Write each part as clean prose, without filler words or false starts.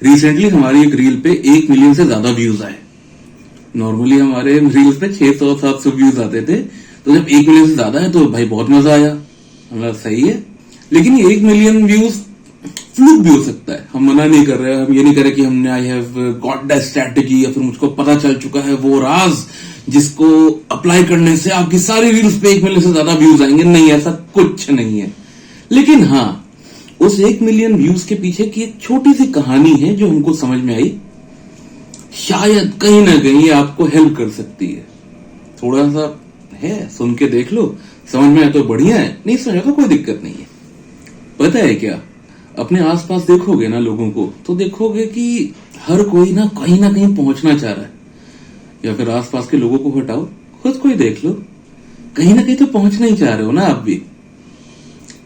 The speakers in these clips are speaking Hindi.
रिसेंटली हमारी एक रील पे 1 मिलियन से ज्यादा व्यूज आए। नॉर्मली हमारे रील्स पे 600-700 व्यूज आते थे, तो जब 1 मिलियन से ज्यादा है तो भाई बहुत मजा आया। मतलब सही है, लेकिन ये 1 मिलियन व्यूज फ्लूक भी हो सकता है। हम मना नहीं कर रहे, हम ये नहीं कर रहे कि हमने I have got that strategy या फिर मुझको पता चल चुका है वो राज जिसको अप्लाई करने से आपकी सारी रील्स पे 1 मिलियन से ज्यादा व्यूज आएंगे। नहीं, ऐसा कुछ नहीं है। लेकिन हाँ, उस 1 मिलियन व्यूज के पीछे की एक छोटी सी कहानी है जो हमको समझ में आई। शायद कहीं ना कहीं आपको हेल्प कर सकती है। थोड़ा सा है, सुन के देख लो, समझ में आए तो बढ़िया है, नहीं समझ तो कोई दिक्कत नहीं है। पता है क्या, अपने आसपास देखोगे ना लोगों को, तो देखोगे कि हर कोई ना कहीं पहुंचना चाह रहा है। या फिर आसपास के लोगों को हटाओ, खुद को ही देख लो, कहीं ना कहीं तो पहुंचना ही चाह रहे हो ना आप भी।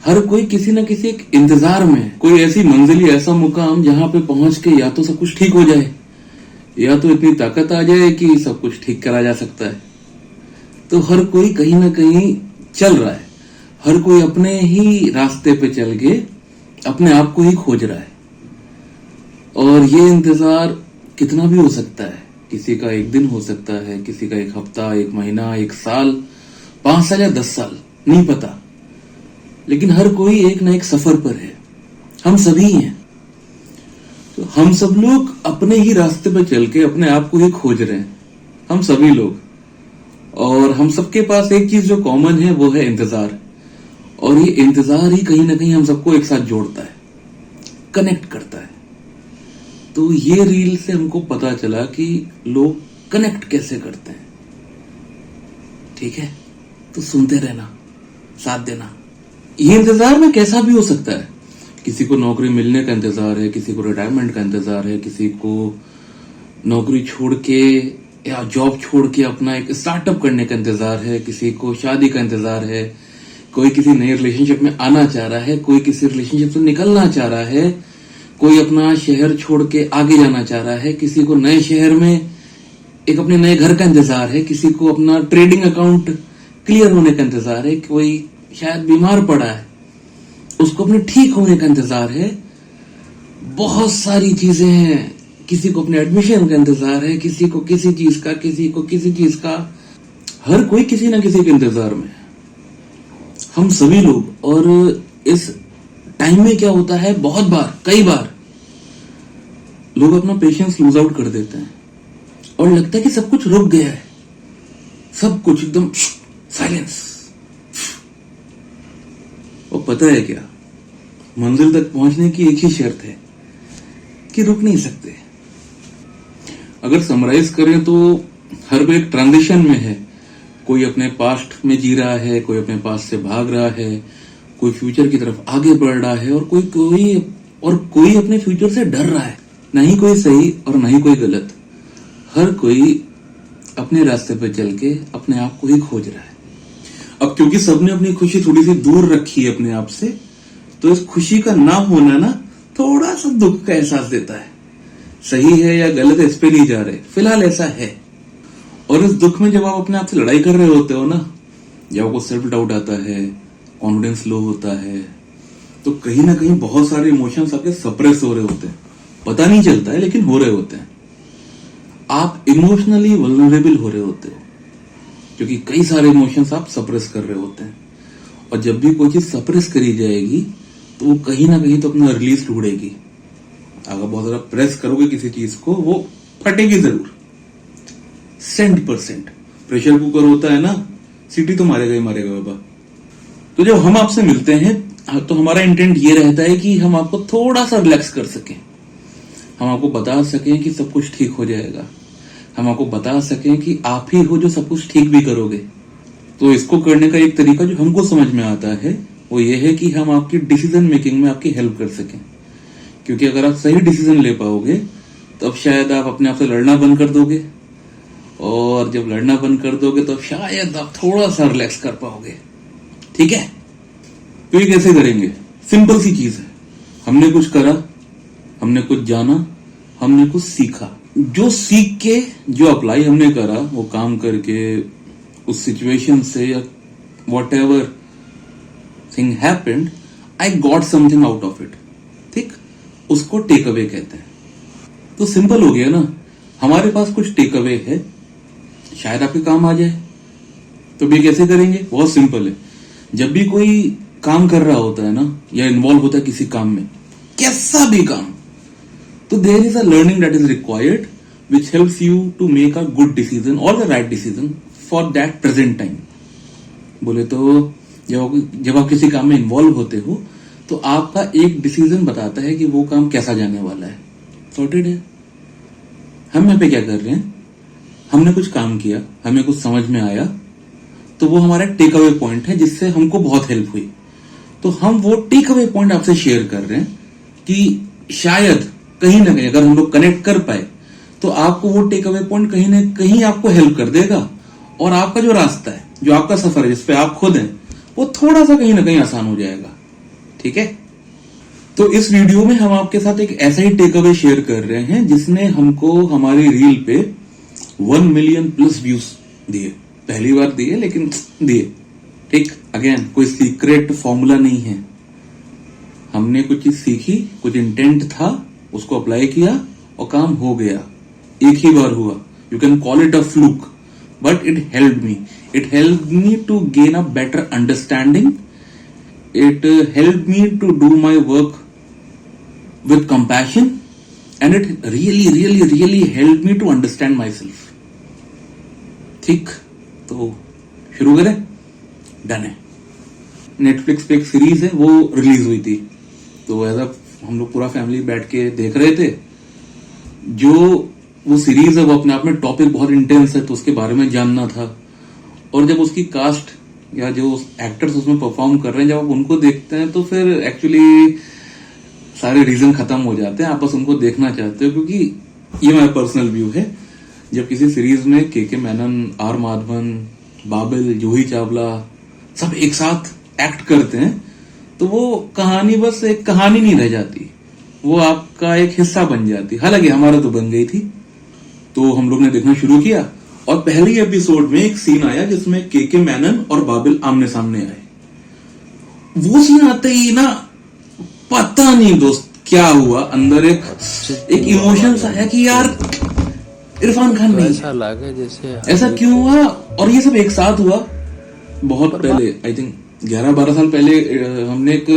हर कोई किसी न किसी एक इंतजार में है, कोई ऐसी मंजिल या ऐसा मुकाम जहां पे पहुंच के या तो सब कुछ ठीक हो जाए या तो इतनी ताकत आ जाए कि सब कुछ ठीक करा जा सकता है। तो हर कोई कहीं ना कहीं चल रहा है, हर कोई अपने ही रास्ते पे चल के अपने आप को ही खोज रहा है। और ये इंतजार कितना भी हो सकता है, किसी का 1 दिन हो सकता है, किसी का 1 हफ्ता, 1 महीना, 1 साल, 5 साल या 10 साल, नहीं पता। लेकिन हर कोई एक ना एक सफर पर है, हम सभी हैं। तो हम सब लोग अपने ही रास्ते पर चल के अपने आप को ही खोज रहे हैं, हम सभी लोग। और हम सबके पास एक चीज जो कॉमन है वो है इंतजार। और ये इंतजार ही कहीं ना कहीं हम सबको एक साथ जोड़ता है, कनेक्ट करता है। तो ये रील से हमको पता चला कि लोग कनेक्ट कैसे करते हैं। ठीक है, तो सुनते रहना, साथ देना। ये इंतजार में कैसा भी हो सकता है। किसी को नौकरी मिलने का इंतजार है, किसी को रिटायरमेंट का इंतजार है, किसी को नौकरी छोड़ के या जॉब छोड़ के अपना एक स्टार्टअप करने का इंतजार है, किसी को शादी का इंतजार है, कोई किसी नए रिलेशनशिप में आना चाह रहा है, कोई किसी रिलेशनशिप से निकलना चाह रहा है, कोई अपना शहर छोड़ के आगे जाना चाह रहा है, किसी को नए शहर में एक अपने नए घर का इंतजार है, किसी को अपना ट्रेडिंग अकाउंट क्लियर होने का इंतजार है, कोई शायद बीमार पड़ा है, उसको अपने ठीक होने का इंतजार है। बहुत सारी चीजें हैं। किसी को अपने एडमिशन का इंतजार है, किसी को किसी चीज का, किसी को किसी चीज का। हर कोई किसी ना किसी के इंतजार में है, हम सभी लोग। और इस टाइम में क्या होता है, बहुत बार, कई बार लोग अपना पेशेंस लूज आउट कर देते हैं और लगता है कि सब कुछ रुक गया है, सब कुछ एकदम साइलेंस। और पता है क्या, मंजिल तक पहुंचने की एक ही शर्त है कि रुक नहीं सकते। अगर समराइज करें तो हर कोई एक ट्रांजिशन में है। कोई अपने पास्ट में जी रहा है, कोई अपने पास्ट से भाग रहा है, कोई फ्यूचर की तरफ आगे बढ़ रहा है, और कोई अपने फ्यूचर से डर रहा है। ना ही कोई सही और ना ही कोई गलत, हर कोई अपने रास्ते पर चल के अपने आप को ही खोज रहा है। अब क्योंकि सबने अपनी खुशी थोड़ी सी दूर रखी है अपने आप से, तो इस खुशी का ना होना ना थोड़ा सा दुख का एहसास देता है। सही है या गलत है इस पे नहीं जा रहे, फिलहाल ऐसा है। और इस दुख में जब आप अपने आप से लड़ाई कर रहे होते हो ना, जब आपको सेल्फ डाउट आता है, कॉन्फिडेंस लो होता है, तो कहीं ना कहीं बहुत सारे इमोशंस आपके सप्रेस हो रहे होते हैं। पता नहीं चलता है लेकिन हो रहे होते हैं। आप इमोशनली वल्नरेबल हो रहे होते हो क्योंकि कई सारे इमोशंस आप सप्रेस कर रहे होते हैं। और जब भी कोई चीज सप्रेस करी जाएगी तो वो कहीं ना कहीं तो अपना रिलीज ढूंढेगी। अगर बहुत ज्यादा प्रेस करोगे किसी चीज को, वो फटेगी जरूर। 100% प्रेशर कुकर होता है ना, सीटी तो मारेगा ही मारेगा बाबा। तो जब हम आपसे मिलते हैं तो हमारा इंटेंट ये रहता है कि हम आपको थोड़ा सा रिलैक्स कर सकें, हम आपको बता सकें कि सब कुछ ठीक हो जाएगा, हम आपको बता सकें कि आप ही हो जो सब कुछ ठीक भी करोगे। तो इसको करने का एक तरीका जो हमको समझ में आता है वो ये है कि हम आपकी डिसीजन मेकिंग में आपकी हेल्प कर सकें। क्योंकि अगर आप सही डिसीजन ले पाओगे तो अब शायद आप अपने आप से लड़ना बंद कर दोगे, और जब लड़ना बंद कर दोगे तो शायद आप थोड़ा सा रिलैक्स कर पाओगे। ठीक है, तो ये कैसे करेंगे? सिंपल सी चीज है, हमने कुछ करा, हमने कुछ जाना, हमने कुछ सीखा। जो सीख के, जो अप्लाई हमने करा, वो काम करके उस सिचुएशन से या what ever thing happened, I got something out of it. ठीक, उसको टेक अवे कहते हैं। तो सिंपल हो गया ना, हमारे पास कुछ टेक अवे है, शायद आपके काम आ जाए। तो भी कैसे करेंगे? बहुत सिंपल है। जब भी कोई काम कर रहा होता है ना, या इन्वॉल्व होता है किसी काम में, कैसा भी काम, तो there is a learning that is required which helps you to make a good decision और the right decision for that present time. बोले तो जब आप किसी काम में इन्वॉल्व होते हो तो आपका एक डिसीजन बताता है कि वो काम कैसा जाने वाला है। सॉर्टेड है। हम यहाँ पे क्या कर रहे हैं, हमने कुछ काम किया, हमें कुछ समझ में आया, तो वो हमारा टेक अवे पॉइंट है जिससे हमको बहुत हेल्प हुई। तो हम वो टेक अवे पॉइंट आपसे शेयर कर रहे हैं कि शायद कहीं ना कहीं अगर हम लोग कनेक्ट कर पाए तो आपको वो टेक अवे पॉइंट कहीं ना कहीं आपको हेल्प कर देगा, और आपका जो रास्ता है, जो आपका सफर है जिसपे आप खुद हैं, वो थोड़ा सा कहीं ना कहीं आसान हो जाएगा। ठीक है? तो इस वीडियो में हम आपके साथ एक ऐसा ही टेक अवे शेयर कर रहे हैं जिसने हमको हमारी रील पे 1 मिलियन प्लस व्यूज दिए। पहली बार दिए, लेकिन दिए। ठीक, अगेन कोई सीक्रेट फॉर्मूला नहीं है। हमने कुछ चीज सीखी, कुछ इंटेंट था, उसको अप्लाई किया और काम हो गया। एक ही बार हुआ। You can call it a fluke, but it helped me. It helped me to gain a better understanding. It helped me to do my work with compassion, and it really helped me to understand myself. ठीक, तो शुरू करें? डन है। नेटफ्लिक्स पे एक सीरीज है, वो रिलीज हुई थी, तो ऐसा हम लोग पूरा फैमिली बैठ के देख रहे थे। जो वो सीरीज है वो अपने आप में टॉपिक बहुत इंटेंस है, तो उसके बारे में जानना था। और जब उसकी कास्ट या जो एक्टर्स उसमें परफॉर्म कर रहे हैं, जब आप उनको देखते हैं तो फिर एक्चुअली सारे रीजन खत्म हो जाते हैं। आप बस उनको देखना चाहते हो, क्योंकि ये मेरा पर्सनल व्यू है। जब किसी सीरीज में के मैनन, आर माधवन, बाबिल, जूही चावला सब एक साथ एक्ट करते हैं, तो वो कहानी बस एक कहानी नहीं रह जाती, वो आपका एक हिस्सा बन जाती। हालांकि हमारा तो बन गई थी। तो हम लोग ने देखना शुरू किया, और पहले एपिसोड में एक सीन आया जिसमें के मैनन और बाबिल आमने सामने आए। वो सीन आते ही ना, पता नहीं दोस्त क्या हुआ, अंदर एक इमोशन सा है कि यार इरफान खान नहीं ऐसा लगा जैसे ऐसा क्यों हुआ। और ये सब एक साथ हुआ बहुत पहले, आई थिंक 11-12 साल पहले। हमने एक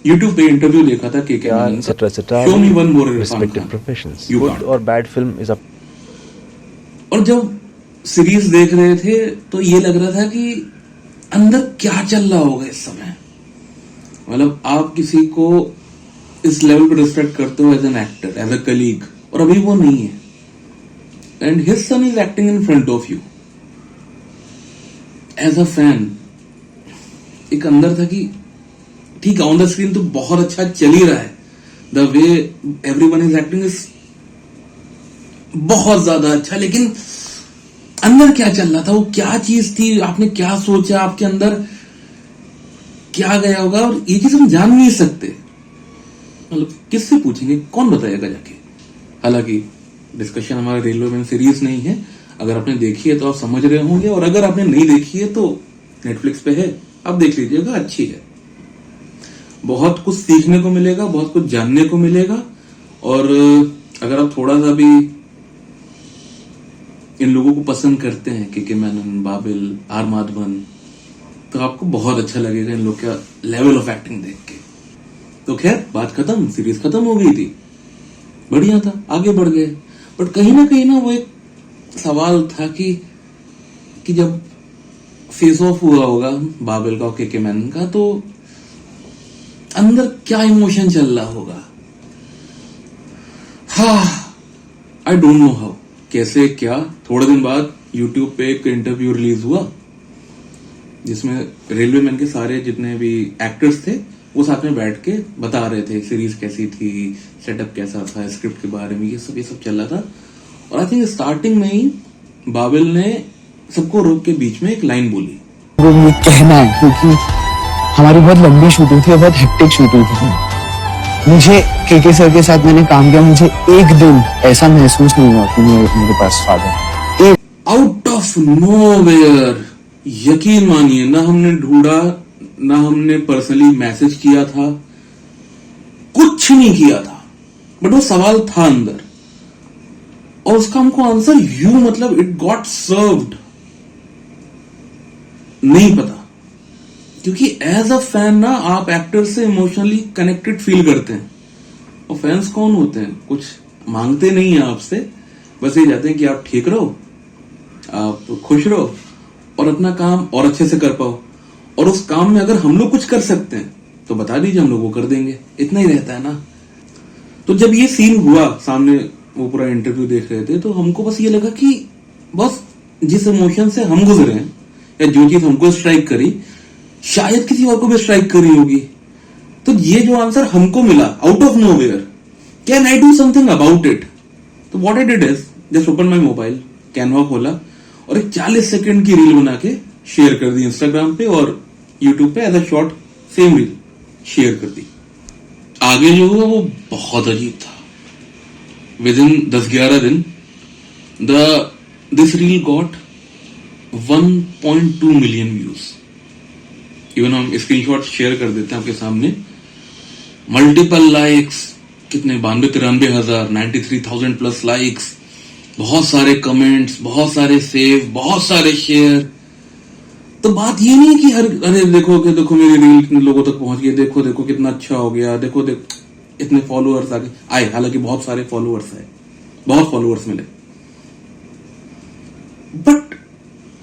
YouTube पे इंटरव्यू देखा था के मैनन का, शो मी one more Irfan Khan, good और बैड फिल्म इज अ। और जब सीरीज देख रहे थे तो ये लग रहा था कि अंदर क्या चल रहा होगा इस समय। मतलब आप किसी को इस लेवल पर रिस्पेक्ट करते हो as an actor, as a colleague, और अभी वो नहीं है, and his son is acting in front of you. As a fan एक अंदर था कि ठीक है, ऑन द स्क्रीन तो बहुत अच्छा चल ही रहा है, the way everyone is acting is बहुत ज्यादा अच्छा, लेकिन अंदर क्या चल रहा था, वो क्या चीज थी, आपने क्या सोचा, आपके अंदर क्या गया होगा, और ये चीज हम जान नहीं सकते। मतलब किससे पूछेंगे, कौन बताएगा जाके। हालांकि डिस्कशन हमारे रेलवे में सीरीज नहीं है, अगर आपने देखी है तो आप समझ रहे होंगे, और अगर आपने नहीं देखी है तो नेटफ्लिक्स पे है, आप देख लीजिएगा, अच्छी है। बहुत कुछ सीखने को मिलेगा, बहुत कुछ जानने को मिलेगा। और अगर आप थोड़ा सा भी इन लोगों को पसंद करते हैं, के मैनन, बाबिल, आर माधवन, तो आपको बहुत अच्छा लगेगा इन लोग का लेवल ऑफ एक्टिंग देख के। तो खैर, बात खत्म, सीरीज खत्म हो गई थी, बढ़िया था, आगे बढ़ गए। बट कहीं ना वो एक सवाल था कि जब फेस ऑफ हुआ होगा बाबिल का और के मैनन का, तो अंदर क्या इमोशन चल रहा होगा। आई डोंट नो हाउ, कैसे क्या। थोड़े दिन बाद YouTube पे एक इंटरव्यू रिलीज हुआ जिसमें रेलवे मैन के सारे जितने भी एक्टर्स थे वो साथ में बैठ के बता रहे थे सीरीज कैसी थी, सेटअप कैसा था, स्क्रिप्ट के बारे में, ये सब चल रहा था। और आई थिंक स्टार्टिंग में ही बाबिल ने सबको रोक के बीच में एक लाइन बोली, वो ये कहना है क्योंकि हमारी बहुत लंबी शूटिंग थी, बहुत हेक्टिक शूटिंग थी। मुझे के सर के साथ मैंने काम किया, मुझे एक दिन ऐसा महसूस नहीं हुआ कि मेरे पास फादर। आउट ऑफ नोवेयर, यकीन मानिए, ना हमने ढूंढा, ना हमने पर्सनली मैसेज किया था, कुछ नहीं किया था, बट वो सवाल था अंदर। और उसका हमको आंसर यू मतलब इट गॉट सर्व्ड नहीं पता, क्योंकि एज अ फैन ना आप एक्टर से इमोशनली कनेक्टेड फील करते हैं। और फैंस कौन होते हैं, कुछ मांगते नहीं है आपसे, बस ये चाहते हैं कि आप ठीक रहो, आप खुश रहो और अपना काम और अच्छे से कर पाओ। और उस काम में अगर हम लोग कुछ कर सकते हैं तो बता दीजिए, हम लोग वो कर देंगे, इतना ही रहता है ना। तो जब ये सीन हुआ, सामने वो पूरा इंटरव्यू देख रहे थे, तो हमको बस ये लगा कि बस जिस इमोशन से हम गुजरे हैं या जो चीज हमको स्ट्राइक करी शायद किसी और को भी स्ट्राइक करी होगी। तो ये जो आंसर हमको मिला out of nowhere, can I do something about it? तो what I did is just open my mobile, Canva खोला और एक 40 सेकंड की रील बना के शेयर कर दी इंस्टाग्राम पे और यूट्यूब पे as a short same reel share कर दी। आगे जो हुआ वो बहुत अजीब था। विद इन 10-11 दिन this reel got 1.2 million views. Even हम स्क्रीनशॉट शेयर कर देते हैं आपके सामने। मल्टीपल लाइक्स, कितने 92-93 हजार, 93,000 प्लस लाइक्स, बहुत सारे कमेंट्स, बहुत सारे सेव, बहुत सारे शेयर। तो बात ये नहीं कि अरे देखो मेरी रील कितने लोगों तक पहुंच गई, देखो कितना अच्छा हो गया, देखो इतने फॉलोअर्स आ गए आए। हालांकि बहुत सारे फॉलोअर्स आए, बहुत फॉलोअर्स मिले, बट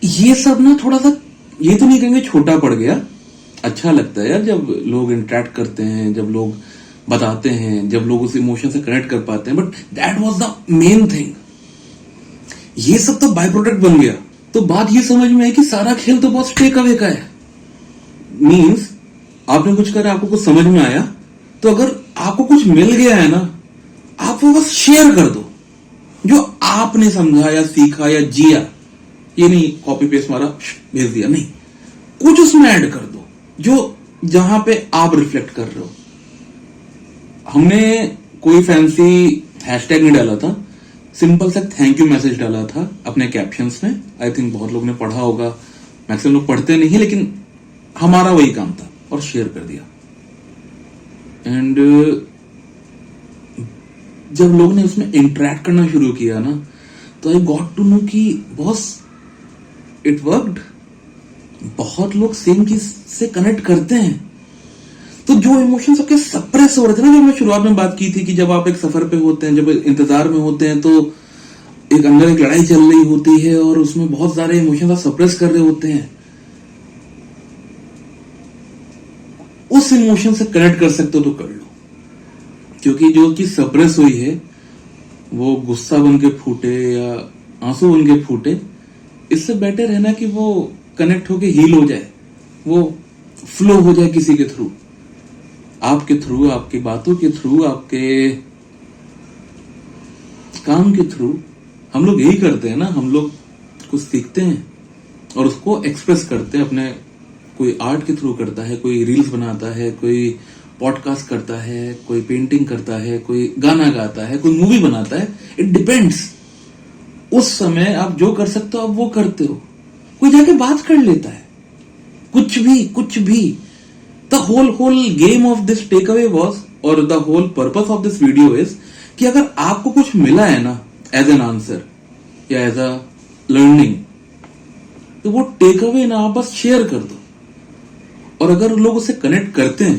ये सब ना थोड़ा सा, ये तो नहीं कहेंगे छोटा पड़ गया। अच्छा लगता है यार जब लोग इंटरेक्ट करते हैं, जब लोग बताते हैं, जब लोग उस इमोशन से कनेक्ट कर पाते हैं, but that was the main thing. ये सब तो बाय प्रोडक्ट बन गया। तो बात ये समझ में है कि सारा खेल तो बहुत टेक अवे का है। मीन्स आपने कुछ करा, आपको कुछ समझ में आया, तो अगर आपको कुछ मिल गया है ना, आप वो बस शेयर कर दो जो आपने समझा या सीखा या जिया। ये नहीं कॉपी पेस्ट मारा भेज दिया, नहीं, कुछ उसमें ऐड कर दो जो जहां पे आप रिफ्लेक्ट कर रहे हो। हमने कोई फैंसी हैशटैग नहीं डाला था, सिंपल सा थैंक यू मैसेज डाला था अपने कैप्शंस में। आई थिंक बहुत लोग ने पढ़ा होगा, मैक्सिमम लोग पढ़ते नहीं, लेकिन हमारा वही काम था और शेयर कर दिया। एंड जब लोग ने उसमें इंटरेक्ट करना शुरू किया ना, तो आई गॉट टू नो कि बॉस इट वर्कड। बहुत लोग सेम चीज से कनेक्ट करते हैं। तो जो इमोशंस सबके सप्रेस हो रहे थे ना, जो मैं शुरुआत में बात की थी कि जब आप एक सफर पे होते हैं, जब इंतजार में होते हैं, तो एक अंदर एक लड़ाई चल रही होती है और उसमें बहुत सारे इमोशंस आप सप्रेस कर रहे होते हैं। उस इमोशन से कनेक्ट कर सकते हो तो कर लो, क्योंकि जो चीज सप्रेस हुई है वो गुस्सा बन के फूटे या आंसू बन के फूटे, इससे बेटर है ना कि वो कनेक्ट होके हील हो जाए, वो फ्लो हो जाए किसी के थ्रू, आपके थ्रू, आपकी बातों के थ्रू, आपके काम के थ्रू। हम लोग यही करते हैं ना, हम लोग कुछ सीखते हैं और उसको एक्सप्रेस करते हैं अपने। कोई आर्ट के थ्रू करता है, कोई रील्स बनाता है, कोई पॉडकास्ट करता है, कोई पेंटिंग करता है, कोई गाना गाता है, कोई मूवी बनाता है। It depends. उस समय आप जो कर सकते हो आप वो करते हो। कोई जाके बात कर लेता है, कुछ भी। The whole game of this takeaway was, और the whole purpose of this video is कि अगर आपको कुछ मिला है ना एज एन आंसर या एज अ लर्निंग, तो वो टेक अवे ना आप बस शेयर कर दो। और अगर लोग उससे कनेक्ट करते हैं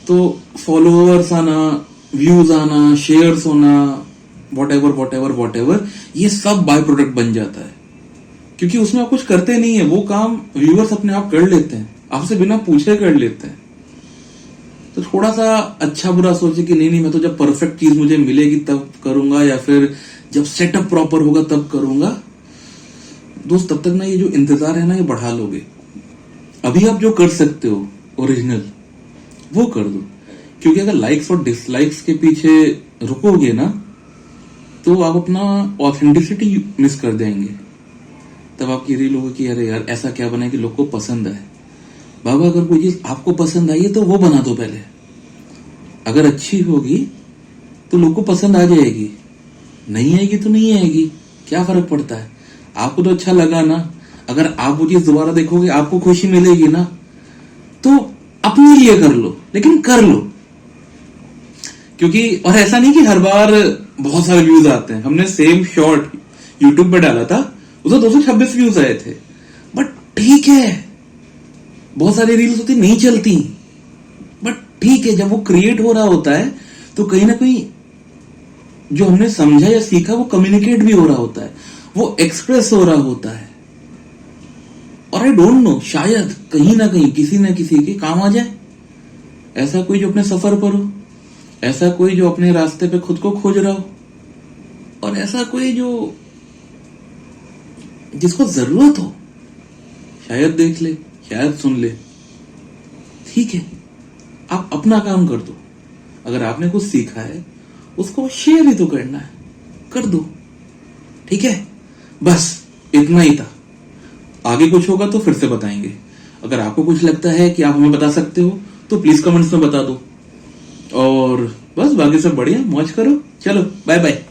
तो फॉलोअर्स आना, व्यूज आना, शेयर्स होना, वॉट एवर, ये सब बाय प्रोडक्ट बन जाता है। क्योंकि उसमें आप कुछ करते नहीं है, वो काम व्यूअर्स अपने आप कर लेते हैं, आपसे बिना पूछे कर लेते हैं। तो थोड़ा सा अच्छा बुरा सोचे कि नहीं मैं तो जब परफेक्ट चीज मुझे मिलेगी तब करूंगा, या फिर जब सेटअप प्रॉपर होगा तब करूंगा। दोस्त, तब तक ना ये जो इंतजार है ना, ये बढ़ा लोगे। अभी आप जो कर सकते हो ओरिजिनल, वो कर दो। क्योंकि अगर लाइक्स और डिसलाइक्स के पीछे रुकोगे ना, तो आप अपना ऑथेंटिसिटी मिस कर देंगे। तब आपकी रील होगी कि अरे यार ऐसा क्या बना कि लोग को पसंद आए। बाबा, अगर कोई चीज आपको पसंद आई है तो वो बना दो पहले। अगर अच्छी होगी तो लोग को पसंद आ जाएगी, नहीं आएगी तो नहीं आएगी, क्या फर्क पड़ता है। आपको तो अच्छा लगा ना, अगर आप वो चीज दोबारा देखोगे आपको खुशी मिलेगी ना, तो अपने लिए कर लो, लेकिन कर लो। क्योंकि और ऐसा नहीं कि हर बार बहुत सारे व्यूज आते हैं। हमने सेम शॉर्ट यूट्यूब पे डाला था, उसे 226 व्यूज आए थे। बट ठीक है, बहुत सारी रील्स होती नहीं चलती, बट ठीक है, जब वो क्रिएट हो रहा होता है तो कहीं ना कहीं जो हमने समझा या सीखा वो कम्युनिकेट भी हो रहा होता है, वो एक्सप्रेस हो रहा होता है। और आई डोंट नो, शायद कहीं ना कहीं किसी ना किसी के काम आ जाए। ऐसा कोई जो अपने सफर पर हो, ऐसा कोई जो अपने रास्ते पे खुद को खोज रहा हो, और ऐसा कोई जो जिसको जरूरत हो, शायद देख ले, शायद सुन ले। ठीक है, आप अपना काम कर दो। अगर आपने कुछ सीखा है उसको शेयर ही तो करना है, कर दो। ठीक है, बस इतना ही था। आगे कुछ होगा तो फिर से बताएंगे। अगर आपको कुछ लगता है कि आप हमें बता सकते हो तो प्लीज कमेंट्स में बता दो। और बस बाकी सब बढ़िया, मौज करो। चलो बाय बाय।